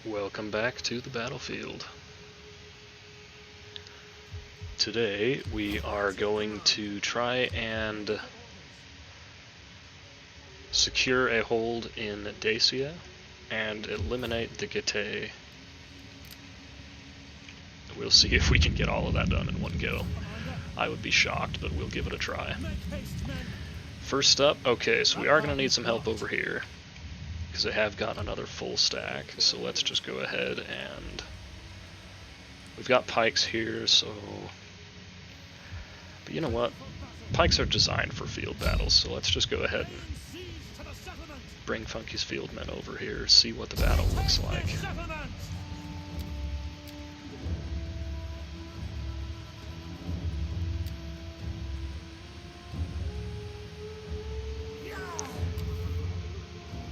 Welcome back to the battlefield. Today we are going to try and secure a hold in Dacia and eliminate the Getae. We'll see if we can get all of that done in one go. I would be shocked, but we'll give it a try. First up, okay, so we are going to need some help over here, because they have gotten another full stack, so let's just go ahead and... We've got pikes here, so... But you know what? Pikes are designed for field battles, so let's just go ahead and bring Funky's field men over here, see what the battle looks like.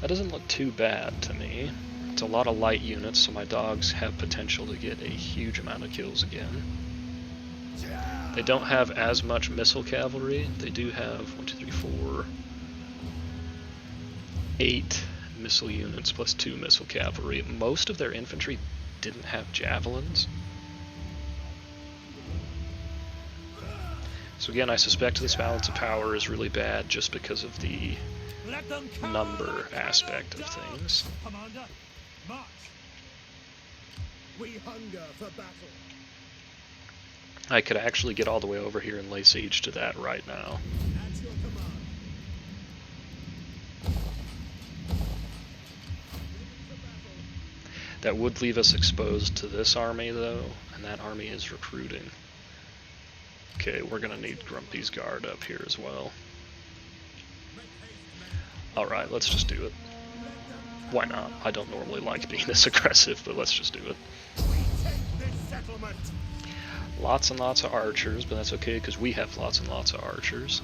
That doesn't look too bad to me. It's a lot of light units, so my dogs have potential to get a huge amount of kills again. They don't have as much missile cavalry. They do have 1, 2, 3, 4, 8 missile units plus 2 missile cavalry. Most of their infantry didn't have javelins. So again, I suspect this balance of power is really bad just because of the number aspect of things. Commander, march. We hunger for battle. I could actually get all the way over here and lay siege to that right now. At your command. That would leave us exposed to this army though, and that army is recruiting. Okay, we're gonna need Grumpy's Guard up here as well. Alright, let's just do it. Why not? I don't normally like being this aggressive, but let's just do it. Lots and lots of archers, but that's okay because we have lots and lots of archers.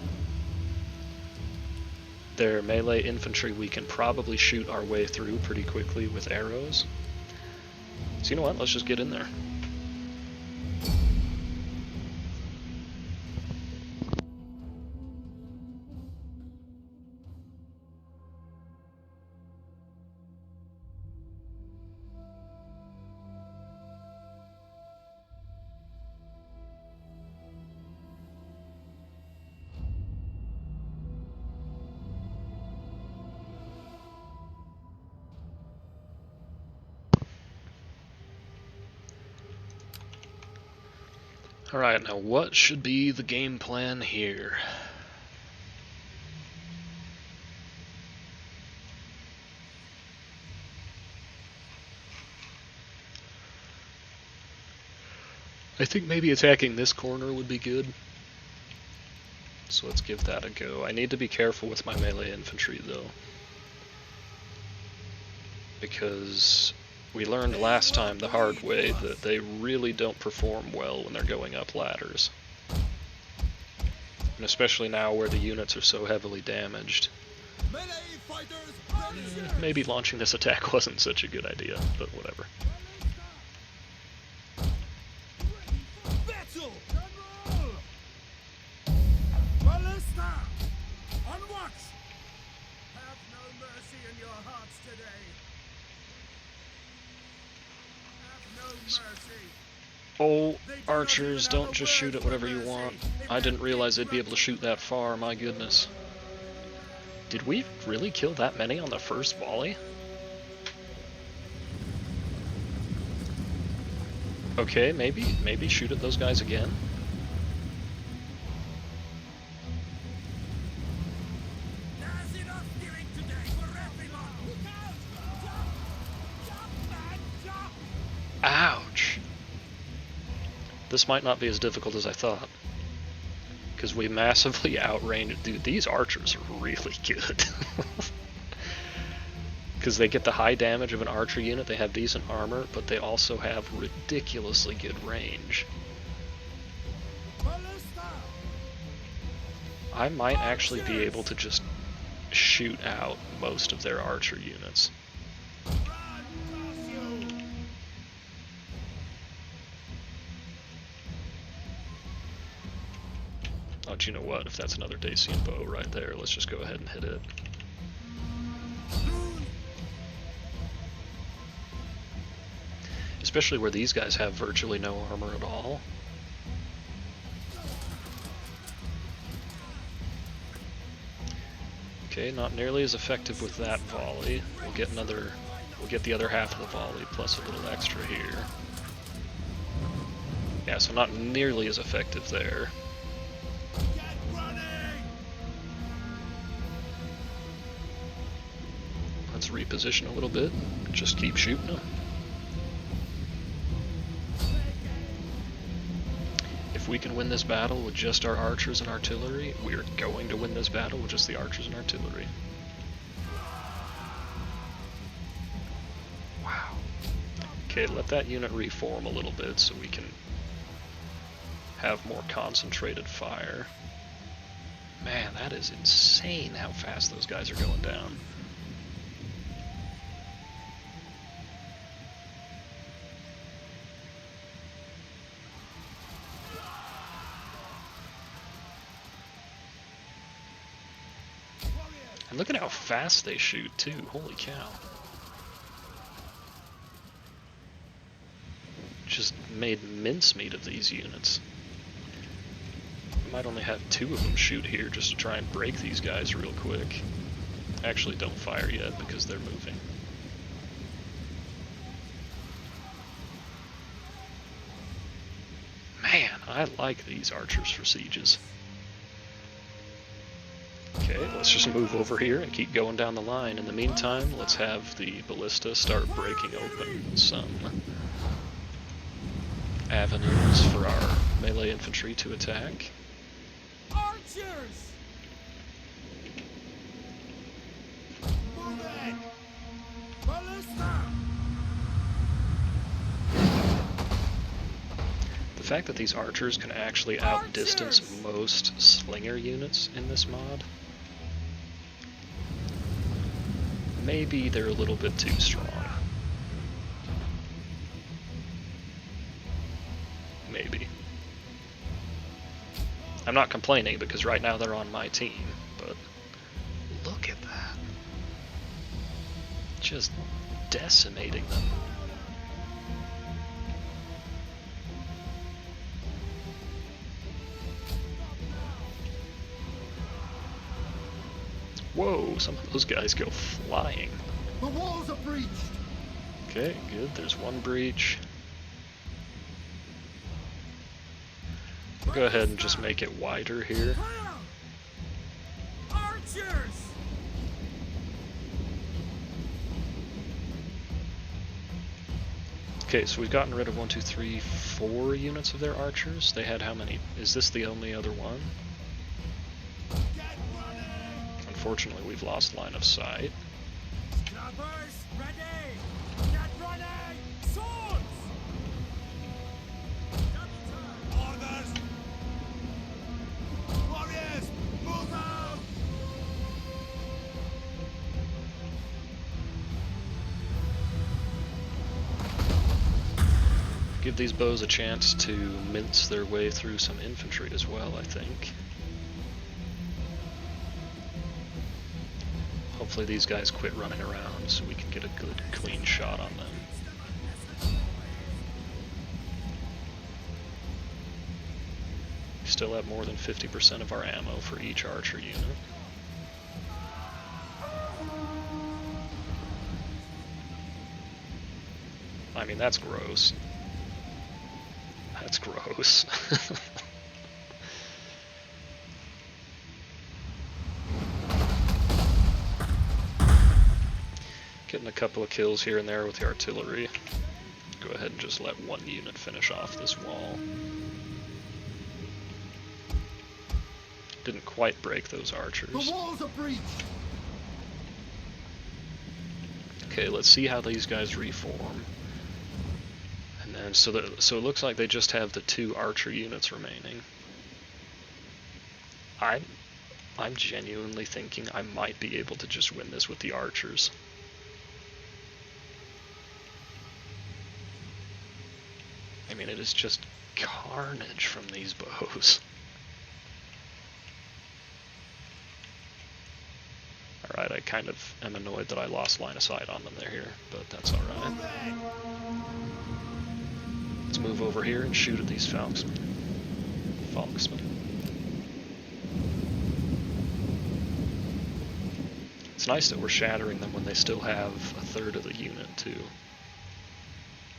Their melee infantry we can probably shoot our way through pretty quickly with arrows. So you know what, let's just get in there. Alright, now what should be the game plan here? I think maybe attacking this corner would be good. So let's give that a go. I need to be careful with my melee infantry though, because we learned last time the hard way that they really don't perform well when they're going up ladders. And especially now where the units are so heavily damaged. Maybe launching this attack wasn't such a good idea, but whatever. Oh, archers, don't just shoot at whatever you want. I didn't realize they'd be able to shoot that far, my goodness. Did we really kill that many on the first volley? Okay, maybe shoot at those guys again. Ouch! This might not be as difficult as I thought, because we massively outranged. Dude, these archers are really good. Because they get the high damage of an archer unit, they have decent armor, but they also have ridiculously good range. I might actually be able to just shoot out most of their archer units. Oh, do you know what? If that's another Dacian bow right there, let's just go ahead and hit it. Especially where these guys have virtually no armor at all. Okay, not nearly as effective with that volley. We'll get the other half of the volley plus a little extra here. Yeah, so not nearly as effective there. Let's reposition a little bit. Just keep shooting them. If we can win this battle with just our archers and artillery, we're going to win this battle with just the archers and artillery. Wow. Okay, let that unit reform a little bit so we can have more concentrated fire. Man, that is insane how fast those guys are going down. And look at how fast they shoot, too. Holy cow. Just made mincemeat of these units. I might only have 2 of them shoot here just to try and break these guys real quick. Actually, don't fire yet because they're moving. Man, I like these archers for sieges. Okay, let's just move over here and keep going down the line. In the meantime, let's have the ballista start breaking open some avenues for our melee infantry to attack. Archers! Move it! Ballista! The fact that these archers can actually outdistance most slinger units in this mod, maybe they're a little bit too strong. Maybe. I'm not complaining because right now they're on my team, but look at that. Just decimating them. Whoa, some of those guys go flying. The walls are breached! Okay, good. There's one breach. We'll go ahead and just make it wider here. Archers! Okay, so we've gotten rid of 1, 2, 3, 4 units of their archers. They had how many? Is this the only other one? Unfortunately, we've lost line of sight. Grabbers, ready! Get ready! Swords! Orders! Warriors, move out! Give these bows a chance to mince their way through some infantry as well, I think. Hopefully these guys quit running around so we can get a good, clean shot on them. We still have more than 50% of our ammo for each archer unit. I mean, that's gross. That's gross. Getting a couple of kills here and there with the artillery. Go ahead and just let one unit finish off this wall. Didn't quite break those archers. The walls are breached! Okay, let's see how these guys reform. And then, so it looks like they just have the 2 archer units remaining. I'm genuinely thinking I might be able to just win this with the archers. I mean, it is just carnage from these bows. Alright, I kind of am annoyed that I lost line of sight on them there here, but that's alright. move over here and shoot at these Falksmen. It's nice that we're shattering them when they still have a third of the unit, too.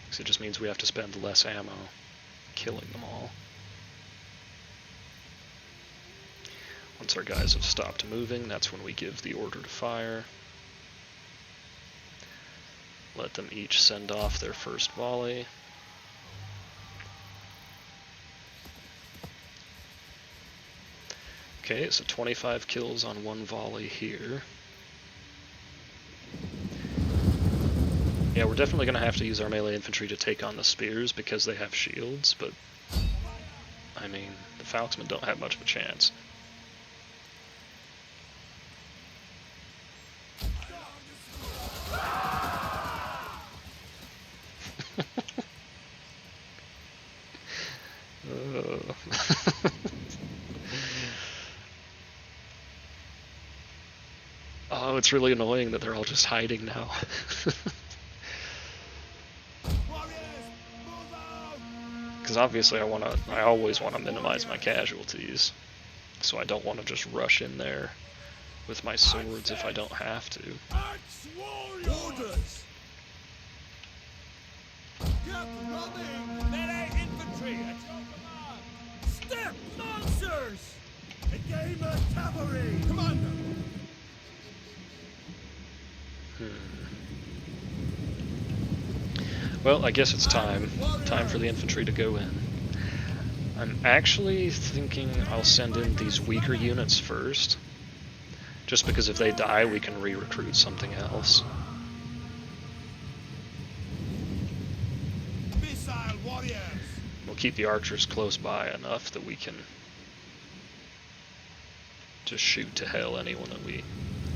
Because it just means we have to spend less ammo killing them all. Once our guys have stopped moving, that's when we give the order to fire. Let them each send off their first volley. Okay, so 25 kills on one volley here. Yeah, we're definitely going to have to use our melee infantry to take on the spears because they have shields, but I mean, the Falksmen don't have much of a chance. Oh, it's really annoying that they're all just hiding now. Because obviously I always want to minimize my casualties, so I don't want to just rush in there with my swords if I don't have to. Orders! Get running! Melee infantry at your command! Step lancers! Engage cavalry! Commander! Well, I guess it's time for the infantry to go in. I'm actually thinking I'll send in these weaker units first, just because if they die we can re-recruit something else. Missile warriors! We'll keep the archers close by enough that we can just shoot to hell anyone that we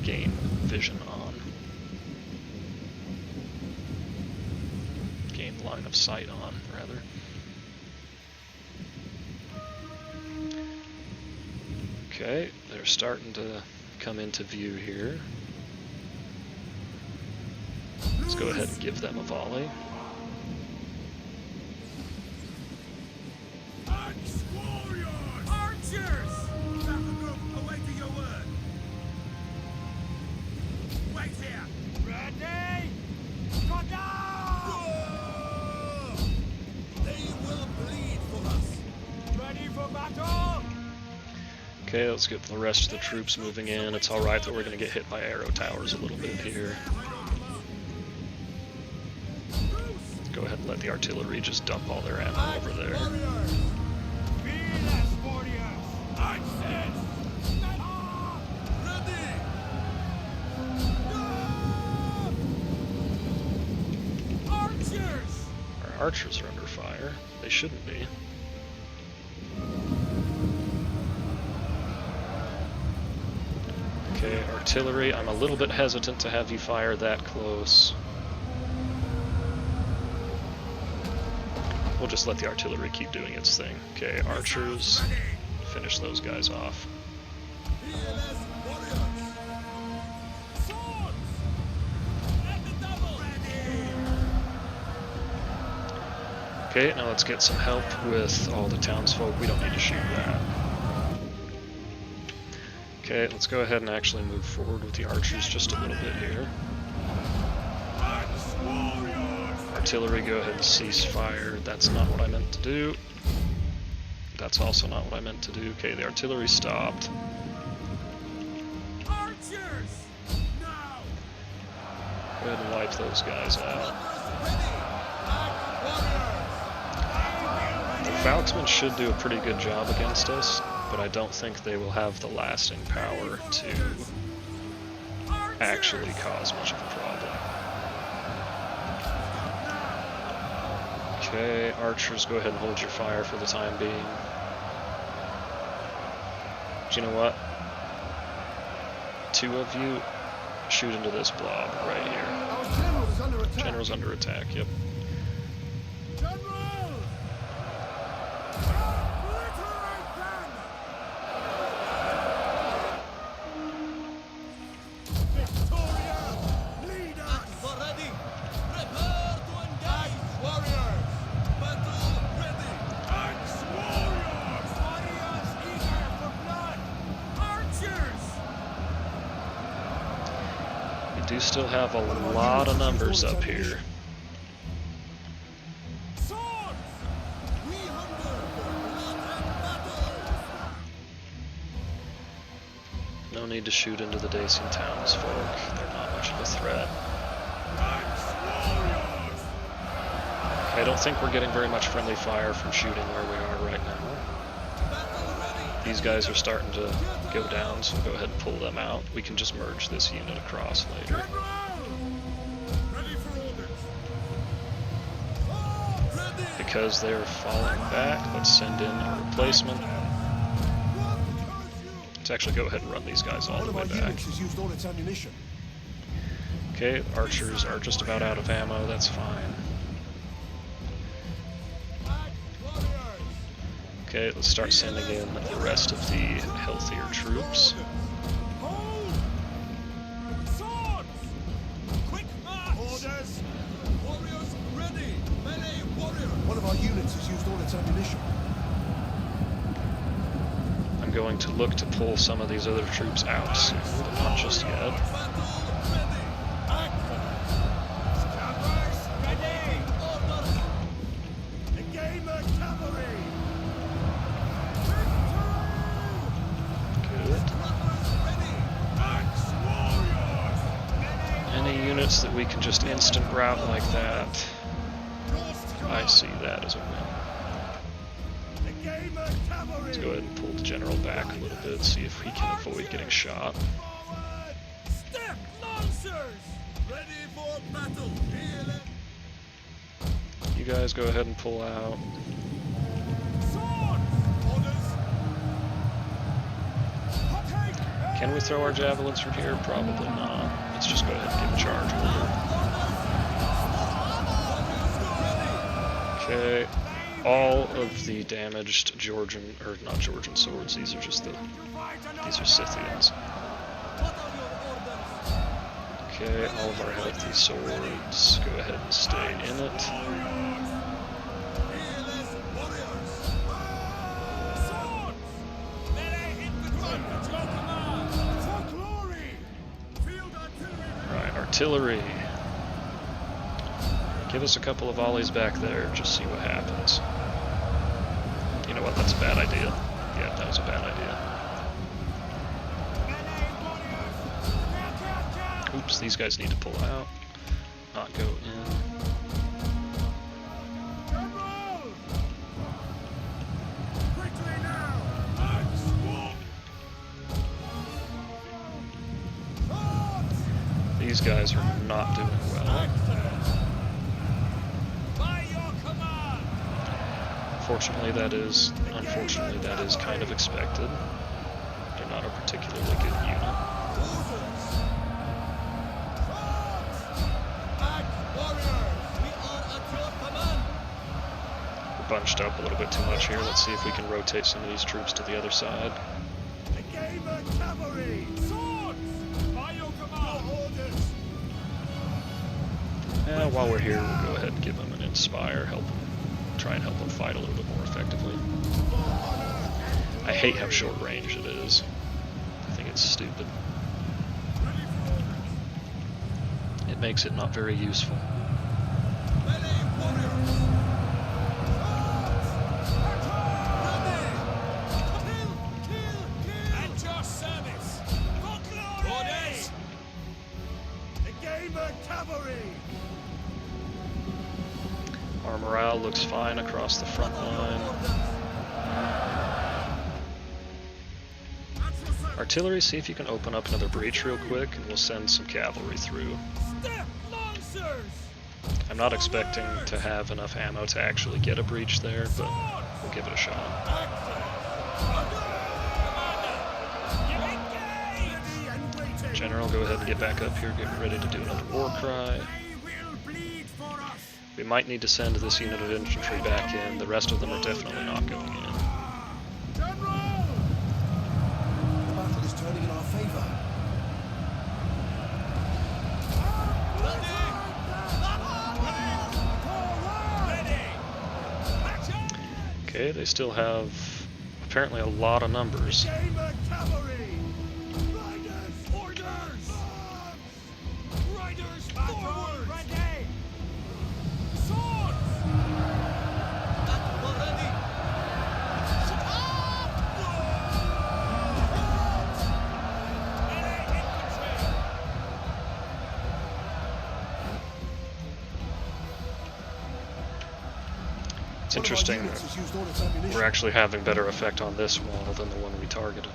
gain vision on. Gain line of sight on, rather. Okay, they're starting to come into view here. Let's go ahead and give them a volley. Warriors! Archers! Battle group awaiting your word. Wait here. Ready? Got down! They will bleed for us. Ready for battle? Okay, let's get the rest of the troops moving in. It's alright that we're going to get hit by arrow towers a little bit here. Go ahead and let the artillery just dump all their ammo over there. Fearless warriors! Axis! Ready! Archers! Our archers are under fire. They shouldn't be. Okay, artillery, I'm a little bit hesitant to have you fire that close. We'll just let the artillery keep doing its thing. Okay, archers, finish those guys off. Fearless warriors! Swords! At the double! Ready! Okay, now let's get some help with all the townsfolk. We don't need to shoot that. Okay, let's go ahead and actually move forward with the archers just a little bit here. Artillery, go ahead and cease fire. That's not what I meant to do. That's also not what I meant to do. Okay, the artillery stopped. Archers! Now! Go ahead and wipe those guys out. The Falksmen should do a pretty good job against us, but I don't think they will have the lasting power to actually cause much of a problem. Okay, archers, go ahead and hold your fire for the time being. But you know what? Two of you shoot into this blob right here. Our general is under attack! General's under attack, yep. General! Obliterate them! Victoria! Lead us! Ready! Prepare to engage! Warriors! Battle do still have a lot of numbers up here. Swords! We hunger for blood and battle! No need to shoot into the Dacian townsfolk. They're not much of a threat. I don't think we're getting very much friendly fire from shooting where we are right now. These guys are starting to go down, so go ahead and pull them out. We can just merge this unit across later. Because they're falling back, let's send in a replacement. Let's actually go ahead and run these guys all the way back. Okay, archers are just about out of ammo, that's fine. Okay, let's start sending in the rest of the healthier troops. One of our units has used all its ammunition. I'm going to look to pull some of these other troops out soon, but not just yet. Units that we can just instant rout like that. I see that as a win. Let's go ahead and pull the general back a little bit, see if we can avoid getting shot. Step lancers! Ready for battle! You guys go ahead and pull out. Can we throw our javelins from here? Probably not. Let's just go ahead and give a charge order. Okay, all of the damaged Georgian, or not Georgian swords, these are just these are Scythians. Okay, all of our healthy swords, go ahead and stay in it. Artillery. Give us a couple of volleys back there, just see what happens. You know what, that's a bad idea. Yeah, that was a bad idea. Oops, these guys need to pull out, not go in. These guys are not doing well. Unfortunately, that is kind of expected. They're not a particularly good unit. We're bunched up a little bit too much here. Let's see if we can rotate some of these troops to the other side. While we're here, we'll go ahead and give them an inspire, try and help them fight a little bit more effectively. I hate how short range it is. I think it's stupid. It makes it not very useful. Our morale looks fine across the front line. Artillery, see if you can open up another breach real quick, and we'll send some cavalry through. I'm not expecting to have enough ammo to actually get a breach there, but we'll give it a shot. General, go ahead and get back up here, get ready to do another war cry. We might need to send this unit of infantry back in. The rest of them are definitely not going in. The battle is turning in our favor. Okay, they still have apparently a lot of numbers. It's interesting units that has used all its ammunition. we're actually having better effect on this wall than the one we targeted.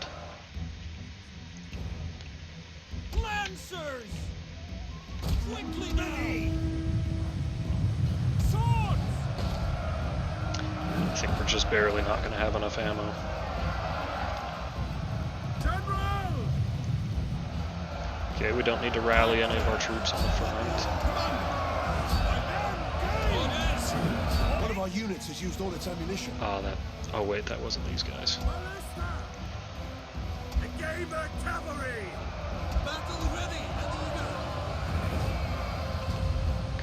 Lancers! Quickly now! Swords! I think we're just barely not going to have enough ammo. General! Okay, we don't need to rally any of our troops on the front. One of our units has used all its ammunition. Oh wait, that wasn't these guys. Engage the cavalry! Battle ready and eager!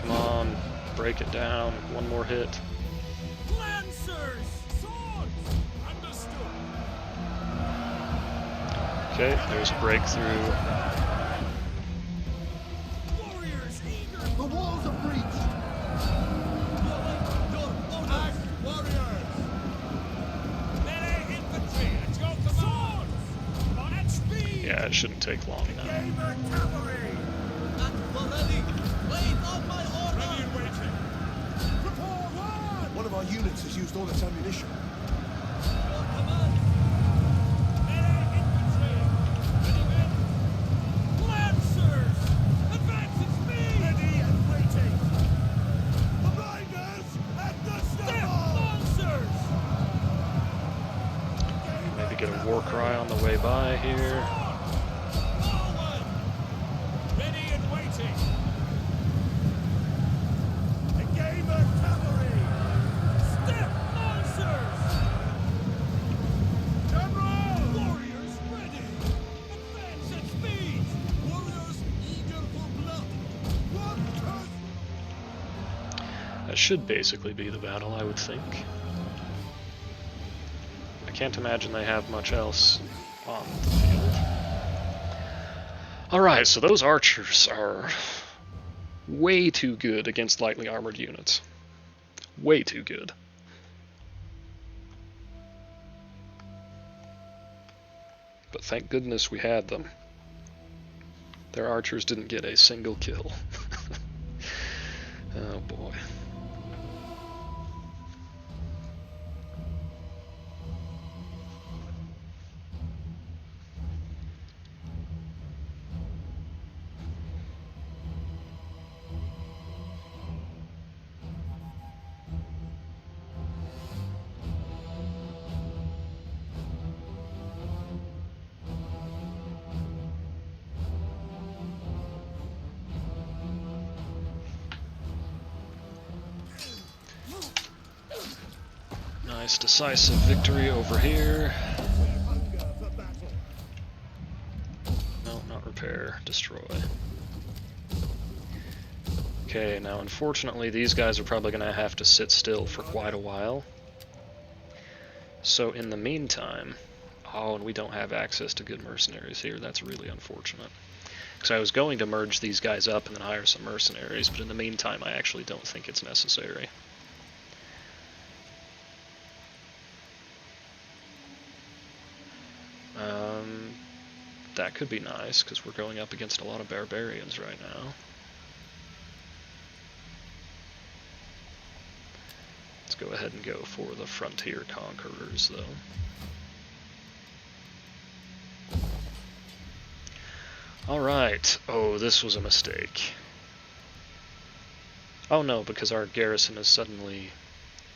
Come on, break it down. One more hit. Lancers! Swords! Understood! Okay, there's a breakthrough. Warriors eager! The walls are breached. Act, warriors! Melee infantry! Let's go, command! On at speed! Yeah, it shouldn't take long now. Engage the cavalry! Ready! Wait on my order! Ready and waiting! Prepare one! One of our units has used all its ammunition. Your command! Melee infantry! Ready, men! Lancers! Advance at speed! Ready and waiting! The riders at the stable! Lancers! Maybe get a war cry on the way by here. Forward! Ready and waiting! Engage the cavalry! Step, lancers! General! Warriors ready! Advance at speed! Warriors eager for blood! That should basically be the battle, I would think. I can't imagine they have much else on the field. Alright, so those archers are way too good against lightly armored units. Way too good. But thank goodness we had them. Their archers didn't get a single kill. Oh boy. Nice decisive victory over here. No, not repair, destroy. Okay, now unfortunately these guys are probably going to have to sit still for quite a while. So in the meantime, oh, and we don't have access to good mercenaries here, that's really unfortunate. Because I was going to merge these guys up and then hire some mercenaries, but in the meantime I actually don't think it's necessary. That could be nice, because we're going up against a lot of barbarians right now. Let's go ahead and go for the frontier conquerors, though. Alright. Oh, this was a mistake. Oh no, because our garrison is suddenly,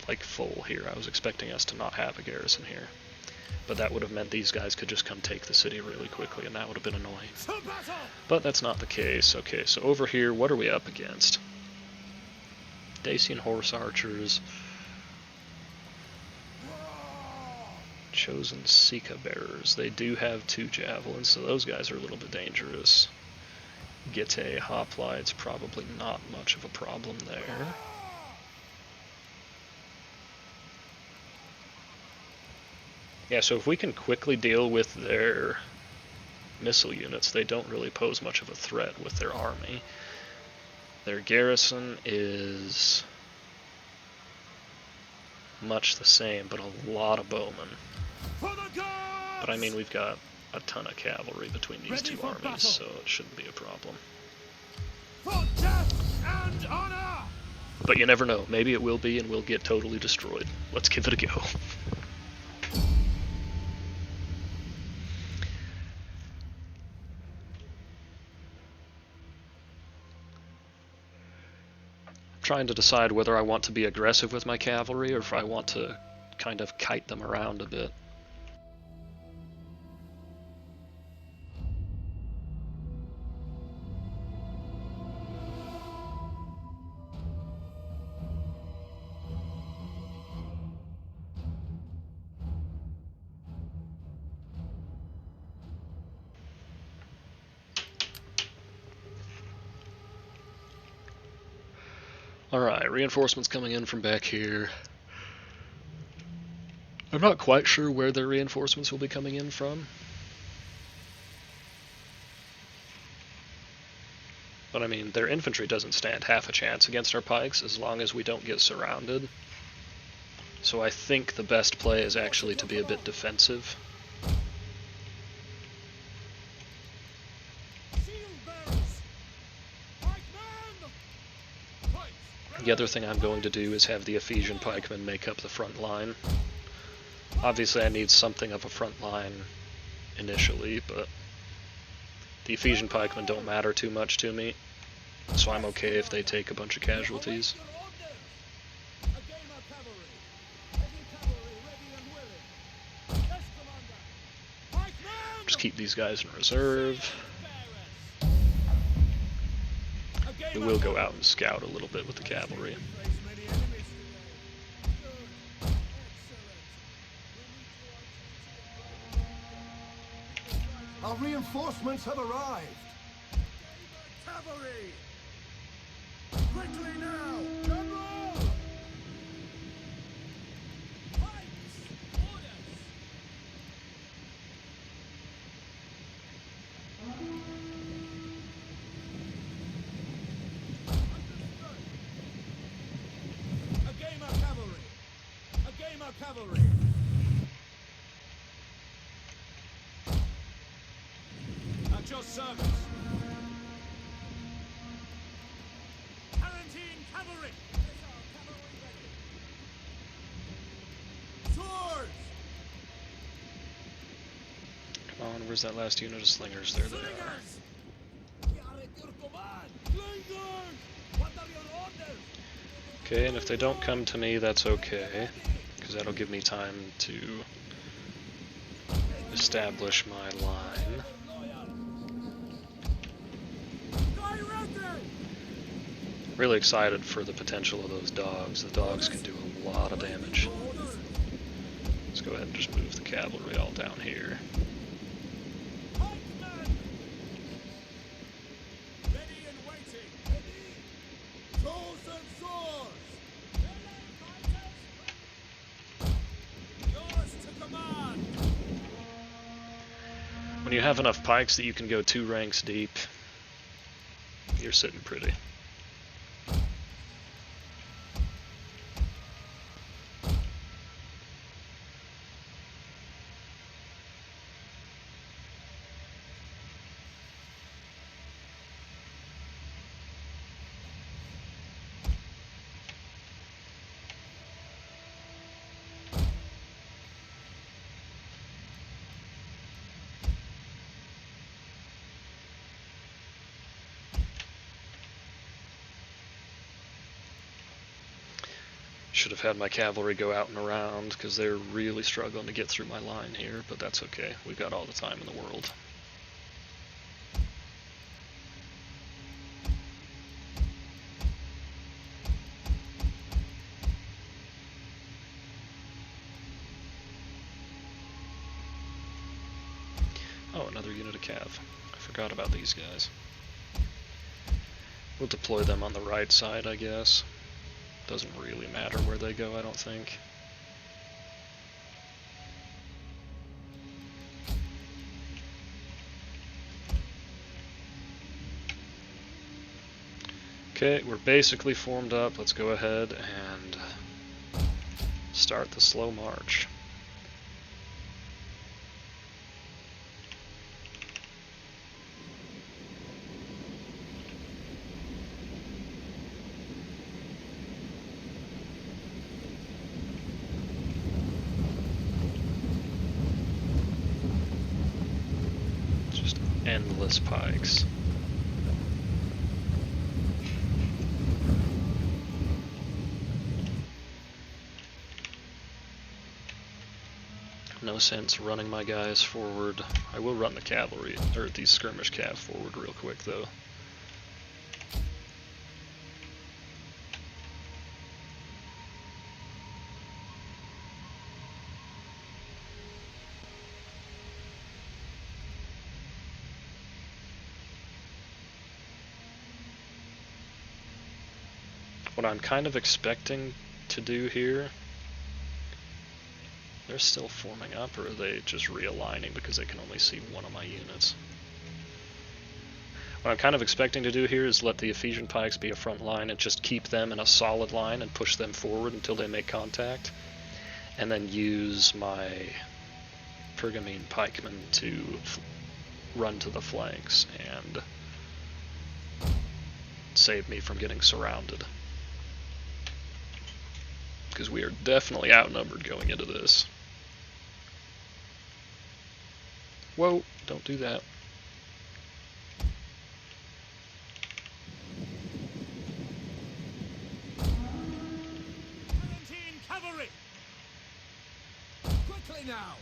like, full here. I was expecting us to not have a garrison here. But that would have meant these guys could just come take the city really quickly, and that would have been annoying. But that's not the case. Okay, so over here, what are we up against? Dacian horse archers. Chosen Sika bearers. They do have 2 javelins, so those guys are a little bit dangerous. Getae hoplites, probably not much of a problem there. Yeah, so if we can quickly deal with their missile units, they don't really pose much of a threat with their army. Their garrison is much the same, but a lot of bowmen. But I mean, we've got a ton of cavalry between these two armies, so it shouldn't be a problem. For death and honor! But you never know. Maybe it will be and we'll get totally destroyed. Let's give it a go. Trying to decide whether I want to be aggressive with my cavalry or if I want to kind of kite them around a bit. Alright, reinforcements coming in from back here. I'm not quite sure where their reinforcements will be coming in from. But I mean, their infantry doesn't stand half a chance against our pikes as long as we don't get surrounded. So I think the best play is actually to be a bit defensive. The other thing I'm going to do is have the Ephesian pikemen make up the front line. Obviously I need something of a front line initially, but the Ephesian pikemen don't matter too much to me, so I'm okay if they take a bunch of casualties. Just keep these guys in reserve. We will go out and scout a little bit with the cavalry. Our reinforcements have arrived. Cavalry! Quickly now! General! Pikes! Orders! A game of cavalry! A game of cavalry! At your service! Armenian cavalry! Swords! Come on, where's that last unit of slingers? There they are. Okay, and if they don't come to me, that's okay, because that'll give me time to establish my line. Really excited for the potential of those dogs. The dogs can do a lot of damage. Let's go ahead and just move the cavalry all down here. When you have enough pikes that you can go 2 ranks deep, you're sitting pretty. Should have had my cavalry go out and around because they're really struggling to get through my line here, but that's okay. We've got all the time in the world. Oh, another unit of cav. I forgot about these guys. We'll deploy them on the right side, I guess. Doesn't really matter where they go, I don't think. Okay, we're basically formed up. Let's go ahead and start the slow march. endless pikes. No sense running my guys forward. I will run the cavalry, or these skirmish cav forward real quick though. What I'm kind of expecting to do here, they're still forming up, or are they just realigning because they can only see one of my units? What I'm kind of expecting to do here is let the Ephesian pikes be a front line and just keep them in a solid line and push them forward until they make contact, and then use my Pergamon pikemen to run to the flanks and save me from getting surrounded. Because we are definitely outnumbered going into this. Whoa, don't do that. Armenian cavalry! Quickly now!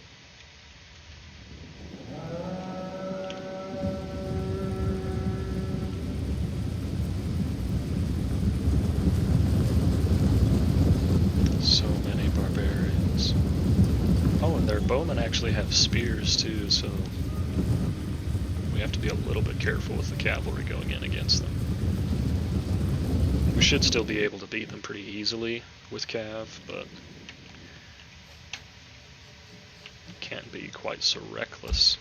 So many barbarians. Oh, and their bowmen actually have spears too, so we have to be a little bit careful with the cavalry going in against them. We should still be able to beat them pretty easily with cav, but can't be quite so reckless.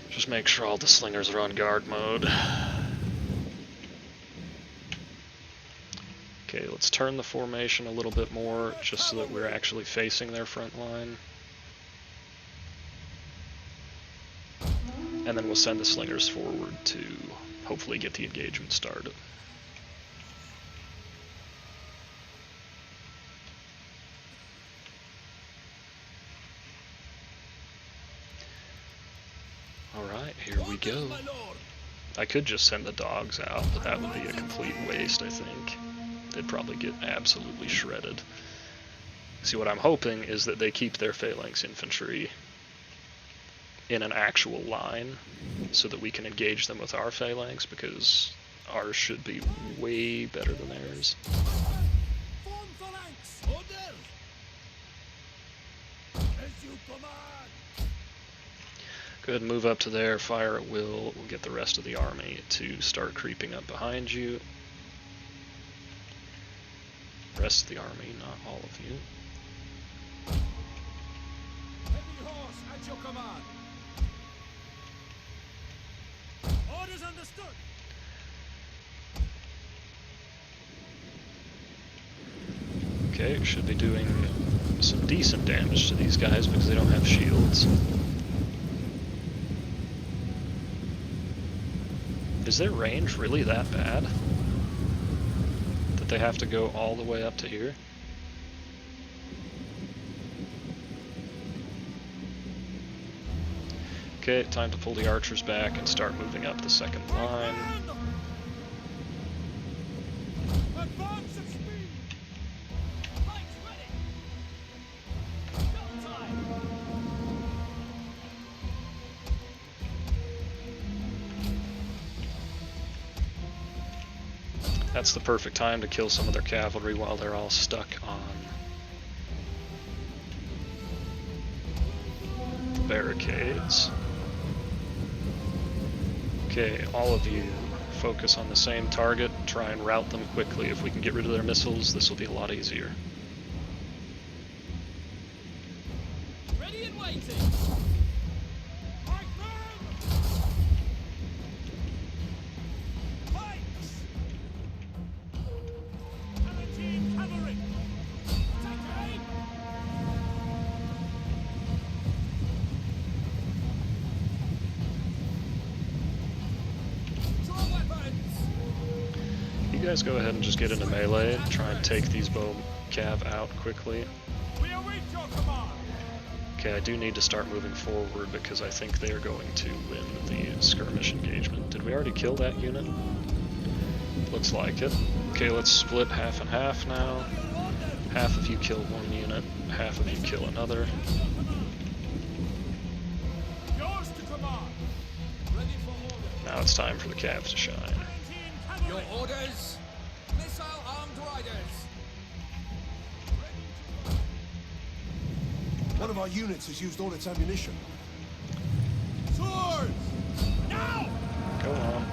Just make sure all the slingers are on guard mode. Okay, let's turn the formation a little bit more, just so that we're actually facing their front line. And then we'll send the slingers forward to hopefully get the engagement started. Alright, here we go. I could just send the dogs out, but that would be a complete waste, I think. They'd probably get absolutely shredded. See, what I'm hoping is that they keep their phalanx infantry in an actual line so that we can engage them with our phalanx, because ours should be way better than theirs. Form phalanx! Order! As you command! Go ahead and move up to there, fire at will. We'll get the rest of the army to start creeping up behind you. Rest of the army, not all of you. Heavy horse at your command! Orders understood! Okay, should be doing some decent damage to these guys because they don't have shields. Is their range really that bad? That they have to go all the way up to here? Okay, time to pull the archers back and start moving up the second line. Advance at speed! Pikes ready! Double time! That's the perfect time to kill some of their cavalry while they're all stuck on the barricades. Okay, all of you focus on the same target, try and rout them quickly. If we can get rid of their missiles, this will be a lot easier. Ready and waiting! Pikemen! Pikes! Armenian cavalry! Take aim! Draw weapons! guys go ahead and just get into melee, try and take these bow cav out quickly. We await your command. Okay, I do need to start moving forward because I think they are going to win the skirmish engagement. Did we already kill that unit? Looks like it. Okay, let's split half and half now. Half of you kill one unit, half of you kill another. Yours to command. Ready for order. Now it's time for the calves to shine. Your orders. Missile armed riders. One of our units has used all its ammunition. Swords. Now. Go on.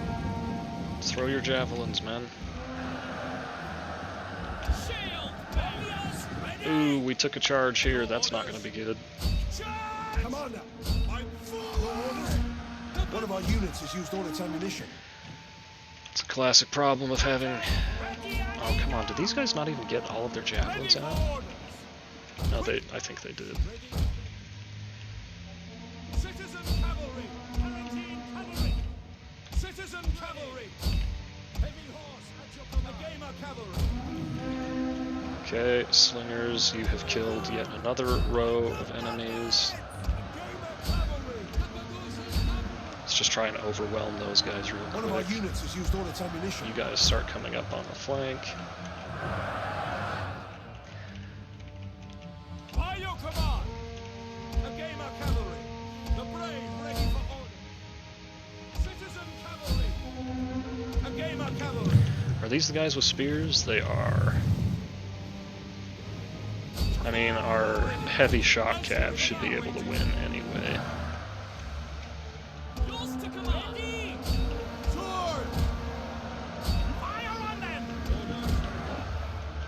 Throw your javelins, men. Shield. Barriers. Ready. Ooh, we took a charge here. That's not going to be good. Charge. Commander, I'm full. one of our units has used all its ammunition. It's a classic problem of having... Oh, come on. Did these guys not even get all of their javelins out? No, I think they did. Citizen cavalry. Palatine cavalry. Citizen cavalry. Heavy horse at your command. A gamer cavalry. Okay, slingers, you have killed yet another row of enemies. Let's just try and overwhelm those guys real One of our quick. units has used all its ammunition. You guys start coming up on the flank. By your command. A gamer cavalry. The brave ready for order. Citizen cavalry. A gamer cavalry. Are these the guys with spears? They are. I mean, our heavy shock cav should be able to win anyway. Yours to command. Sword. Fire on them.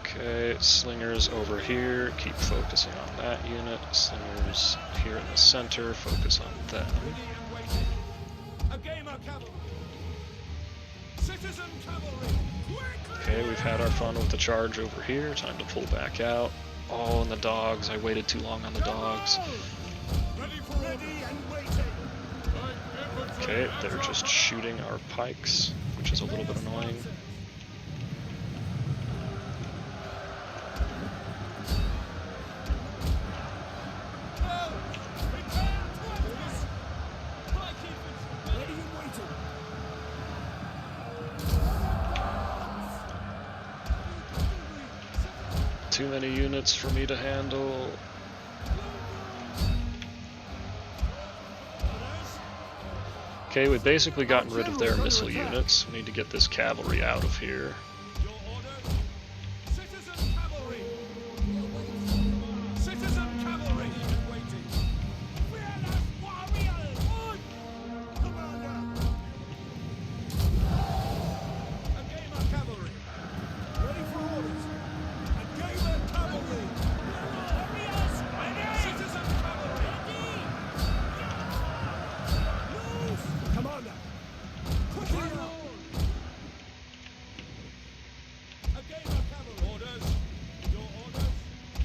Okay, slingers over here. Keep focusing on that unit. Slingers here in the center. Focus on them. A gamer cavalry. Citizen cavalry. Okay, we've had our fun with the charge over here. Time to pull back out. Oh, and the dogs. I waited too long on the dogs. Ready and waiting. Okay, they're just shooting our pikes, which is a little bit annoying. Too many units for me to handle. Okay, we've basically gotten rid of their missile units. We need to get this cavalry out of here. Your orders. Citizen cavalry. Citizen cavalry. Waiting. Fearless warriors. On. Commander. A gamer cavalry. Ready for orders. A gamer cavalry. Warriors. Ready. Citizen cavalry. Loose. Commander. Quickly on. A gamer cavalry. Orders. Your orders.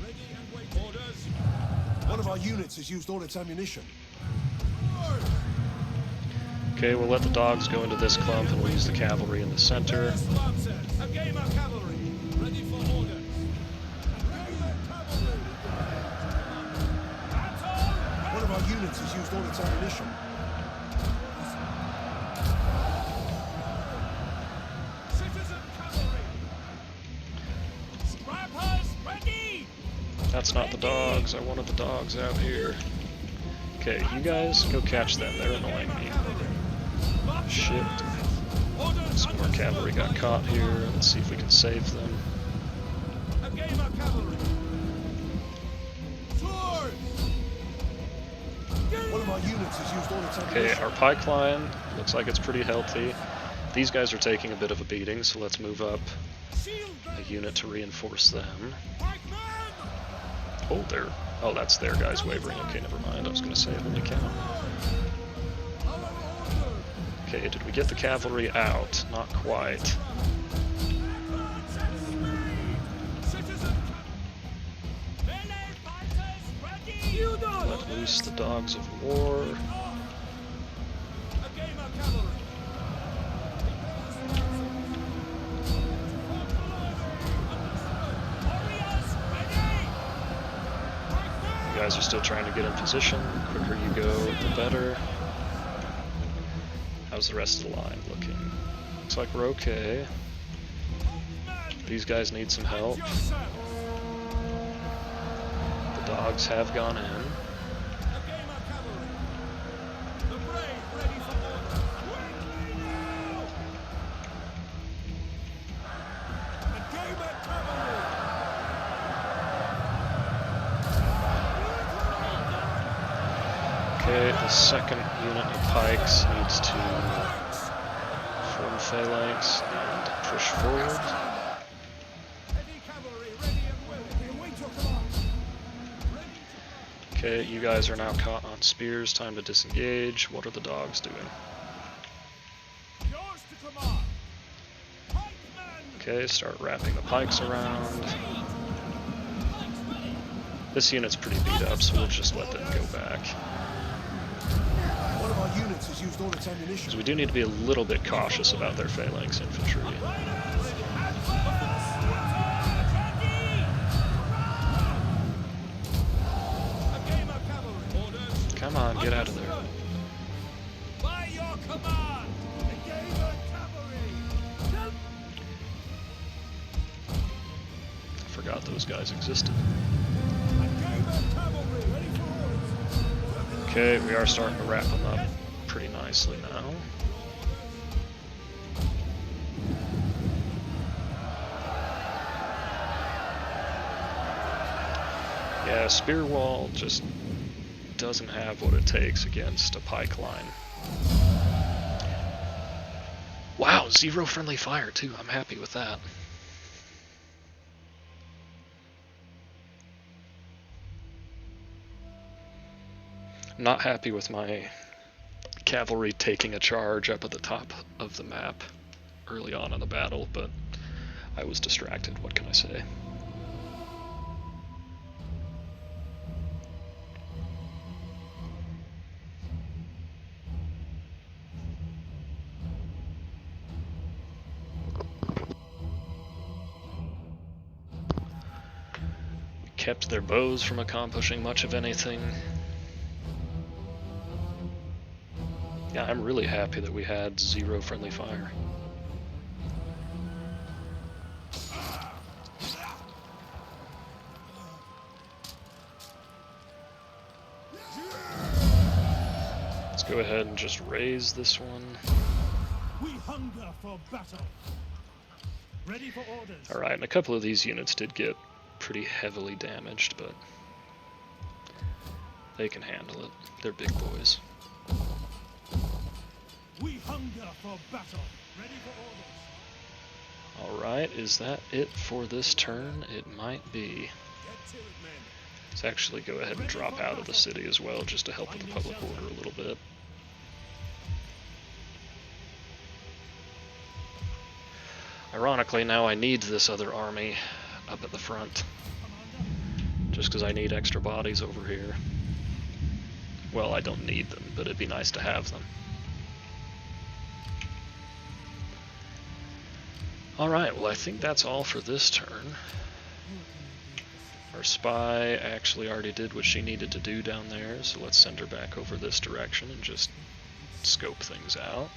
Ready and waiting. Orders. One of our units has used all its ammunition. Okay, we'll let the dogs go into this clump and we'll use the cavalry in the center. First Lancers. A gamer cavalry. Ready for orders. Gamer cavalry. Battle. One of our units has used all its ammunition. Citizen cavalry. Scrappers ready. That's not the dogs. I wanted the dogs out here. Okay, you guys go catch them. They're annoying me. Shit. Some more cavalry got caught here. Let's see if we can save them. A gamer cavalry. Swords. One of our units has used all its Okay, ammunition. our pike line looks like it's pretty healthy. These guys are taking a bit of a beating, so let's move up Shield. a unit to reinforce them. Pikemen. Oh, that's their guys wavering. Okay, never mind. I was going to say, holy cow. Our order. Okay, did we get the cavalry out? Not quite. Citizen. Melee fighters ready. Let loose the dogs of war. A gamer cavalry. guys are still trying to get in position. The quicker you go, the better. How's the rest of the line looking? Looks like we're okay. These guys need some help. The dogs have gone in. Okay, the second unit of pikes needs to form phalanx and push forward. Okay, you guys are now caught on spears. Time to disengage. What are the dogs doing? Okay, start wrapping the pikes around. This unit's pretty beat up, so we'll just let them go back. One of our units has used all its ammunition. Because we do need to be a little bit cautious about their phalanx infantry. Come on, get out of there. By your command, engage the cavalry. I forgot those guys existed. Okay, we are starting to wrap them up pretty nicely now. Yeah, spear wall just doesn't have what it takes against a pike line. Wow, 0 friendly fire too. I'm happy with that. Not happy with my cavalry taking a charge up at the top of the map early on in the battle, but I was distracted. What can I say? Kept their bows from accomplishing much of anything. Yeah, I'm really happy that we had 0 friendly fire. Let's go ahead and just raise this one. We hunger for battle. Ready for orders. Alright, and a couple of these units did get pretty heavily damaged, but they can handle it. They're big boys. We hunger for battle. Ready for orders. Alright, is that it for this turn? It might be. Get to it, men. Let's actually go ahead and drop out of the city as well, just to help with the public order a little bit. Ironically, now I need this other army up at the front, just because I need extra bodies over here. Well, I don't need them, but it'd be nice to have them. Alright, well I think that's all for this turn. Our spy actually already did what she needed to do down there, so let's send her back over this direction and just scope things out.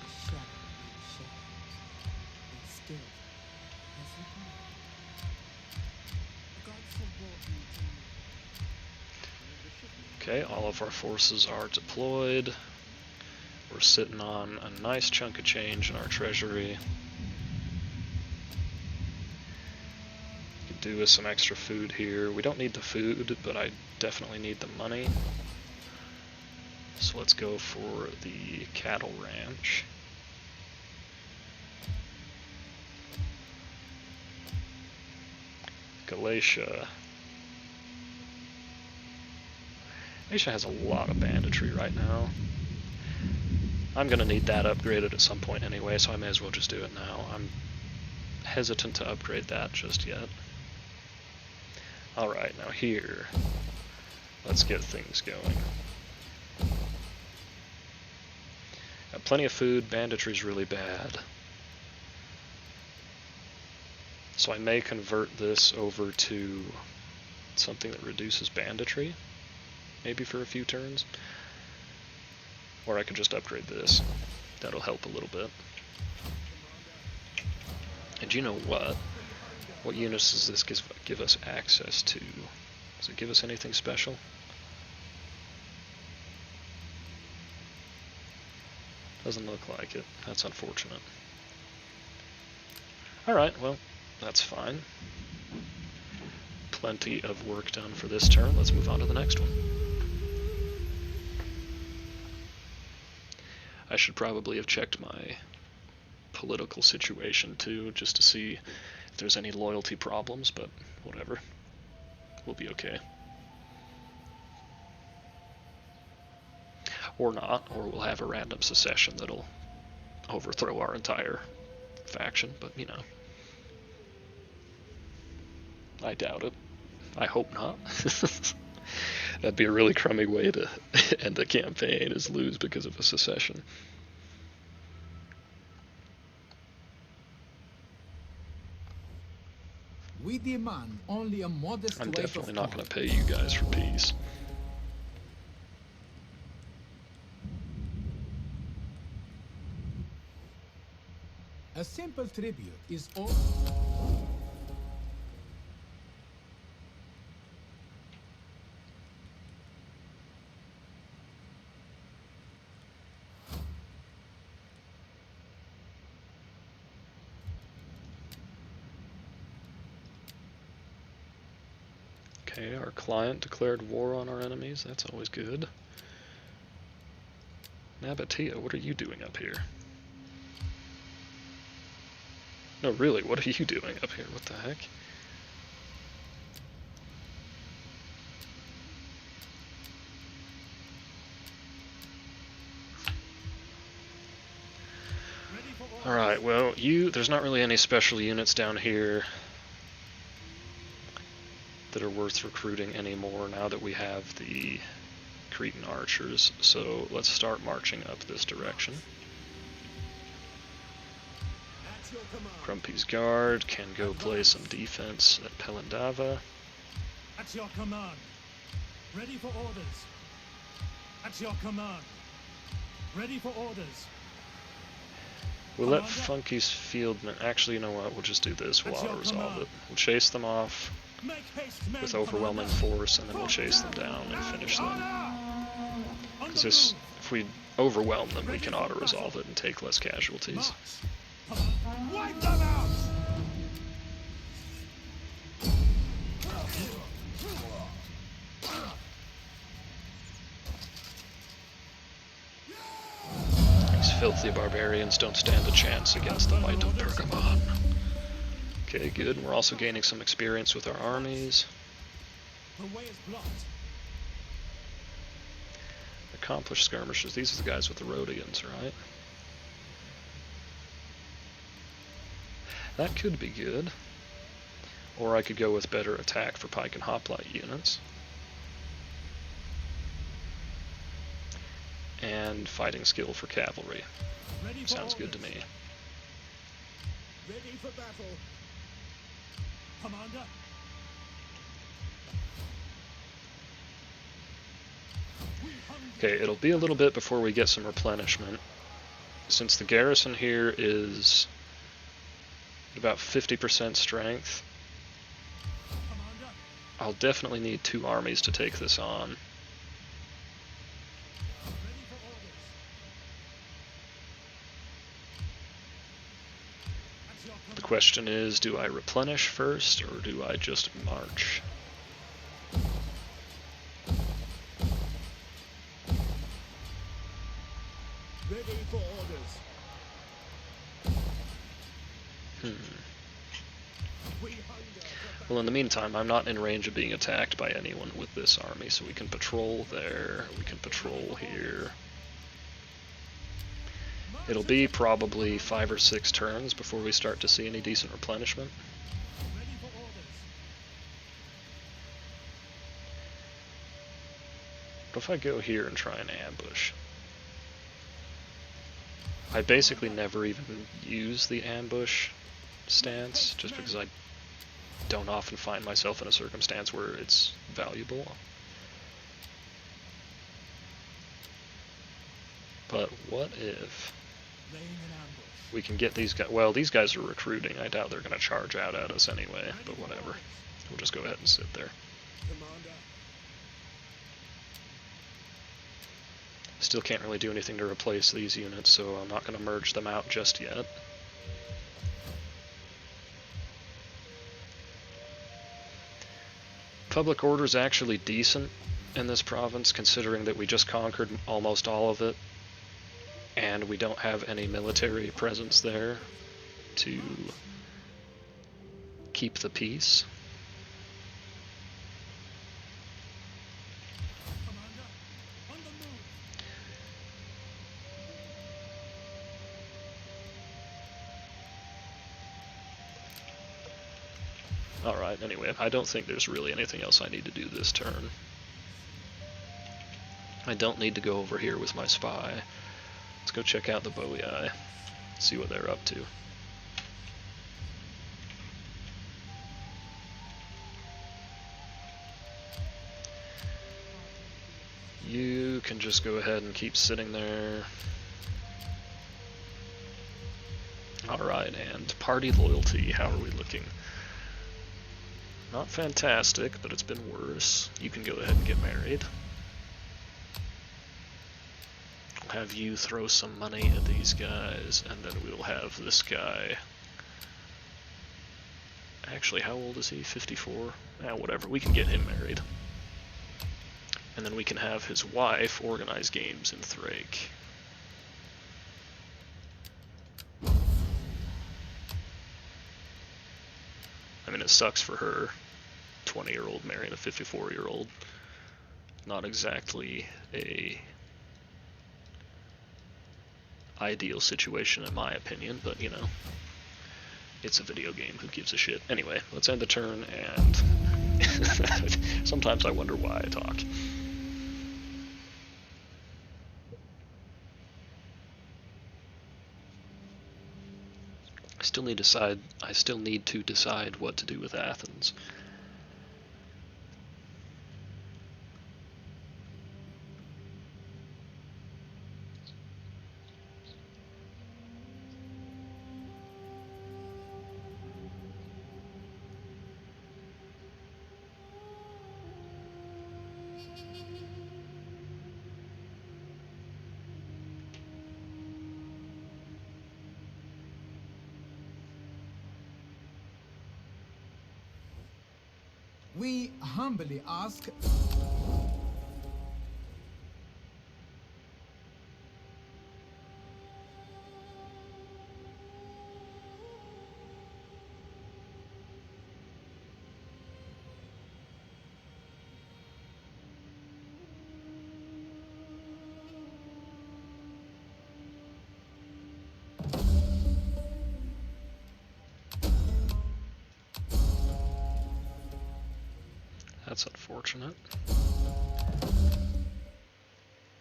Okay, all of our forces are deployed. We're sitting on a nice chunk of change in our treasury. Could do with some extra food here. We don't need the food, but I definitely need the money. So let's go for the cattle ranch. Galatia. Galatia has a lot of banditry right now. I'm gonna need that upgraded at some point anyway, so I may as well just do it now. I'm hesitant to upgrade that just yet. Alright, now here, let's get things going. Got plenty of food, banditry's really bad. So I may convert this over to something that reduces banditry. maybe for a few turns. Or I could just upgrade this. That'll help a little bit. And you know what? What units does this give us access to? Does it give us anything special? Doesn't look like it. That's unfortunate. Alright, well, that's fine. Plenty of work done for this turn. Let's move on to the next one. I should probably have checked my political situation too, just to see if there's any loyalty problems, but whatever. We'll be okay. Or not, or we'll have a random secession that'll overthrow our entire faction, but you know. I doubt it. I hope not. That'd be a really crummy way to end a campaign, is lose because of a secession. We demand only a modest I'm weight definitely of not corn. going to pay you guys for peace. A simple tribute is all. Okay, our client declared war on our enemies. That's always good. Nabatea, what are you doing up here? No, really, what are you doing up here? What the heck? Alright, well, there's not really any special units down here that are worth recruiting anymore now that we have the Cretan archers, so let's start marching up this direction. Grumpy's Guard can go play some defense at Pelendava. At your command. Ready for orders. At your command. Ready for orders. We'll let Funky's fieldmen... Actually, you know what? We'll just do this. We'll auto-resolve it. We'll chase them off with overwhelming force, and then we'll chase them down and finish them. Because if we overwhelm them, we can auto-resolve it and take less casualties. Wipe them out! These filthy barbarians don't stand a chance against the might of Pergamon. Okay, good. And we're also gaining some experience with our armies. The way is blocked. Accomplished skirmishers. These are the guys with the Rhodians, right? That could be good. Or I could go with better attack for pike and hoplite units. And fighting skill for cavalry. Sounds good to me. Ready for battle. Commander. Okay, it'll be a little bit before we get some replenishment. Since the garrison here is about 50% strength, Commander. I'll definitely need 2 armies to take this on. Ready for orders. At your The command. question is, do I replenish first, or do I just march? Ready for orders. We hunger for Well, in the meantime, I'm not in range of being attacked by anyone with this army, so we can patrol there, we can patrol here. It'll be probably 5 or 6 turns before we start to see any decent replenishment. ready for orders. But if I go here and try an ambush, I basically never even use the ambush stance, just because I don't often find myself in a circumstance where it's valuable. But what if Laying an ambush. we can get these guys? Well, these guys are recruiting. I doubt they're going to charge out at us anyway, but whatever. We'll just go ahead and sit there. Commander. Still can't really do anything to replace these units, so I'm not going to merge them out just yet. Public order is actually decent in this province, considering that we just conquered almost all of it, and we don't have any military presence there to keep the peace. Commander. On the move. Alright, anyway, I don't think there's really anything else I need to do this turn. I don't need to go over here with my spy. Let's go check out the Boii, see what they're up to. You can just go ahead and keep sitting there. Alright, and party loyalty, how are we looking? Not fantastic, but it's been worse. You can go ahead and get married. I'll have you throw some money at these guys, and then we'll have this guy. Actually, how old is he? 54? Whatever, we can get him married. And then we can have his wife organize games in Thrake. I mean, it sucks for her. 20-year-old marrying a 54-year-old. Not exactly a ideal situation in my opinion, but you know, it's a video game, who gives a shit. Anyway, let's end the turn, and sometimes I wonder why I talk. I still need to decide what to do with Athens. We humbly ask. That's unfortunate.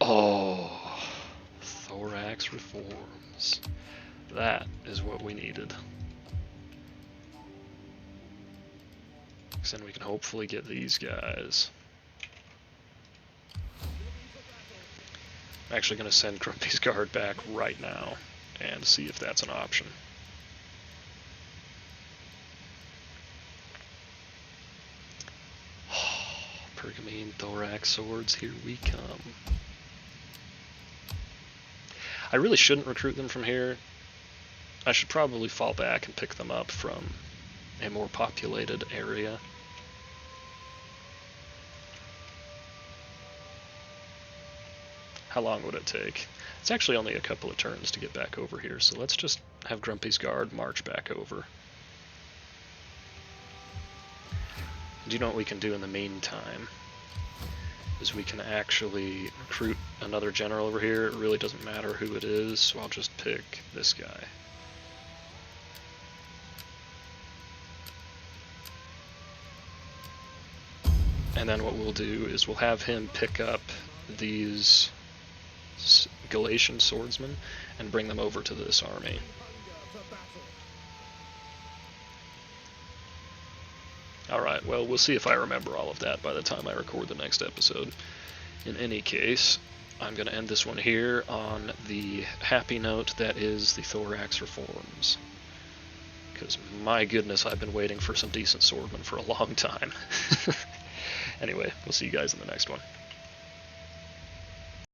Oh, thorax reforms. That is what we needed. So then we can hopefully get these guys. I'm actually going to send Grumpy's Guard back right now and see if that's an option. Pergamon thorax swords, here we come. I really shouldn't recruit them from here. I should probably fall back and pick them up from a more populated area. How long would it take? It's actually only a couple of turns to get back over here, so let's just have Grumpy's Guard march back over. Do you know what we can do in the meantime? Is we can actually recruit another general over here. It really doesn't matter who it is, so I'll just pick this guy. And then what we'll do is we'll have him pick up these Galatian swordsmen and bring them over to this army. Alright, well, we'll see if I remember all of that by the time I record the next episode. In any case, I'm going to end this one here on the happy note that is the thorax reforms. Because, my goodness, I've been waiting for some decent swordmen for a long time. Anyway, we'll see you guys in the next one.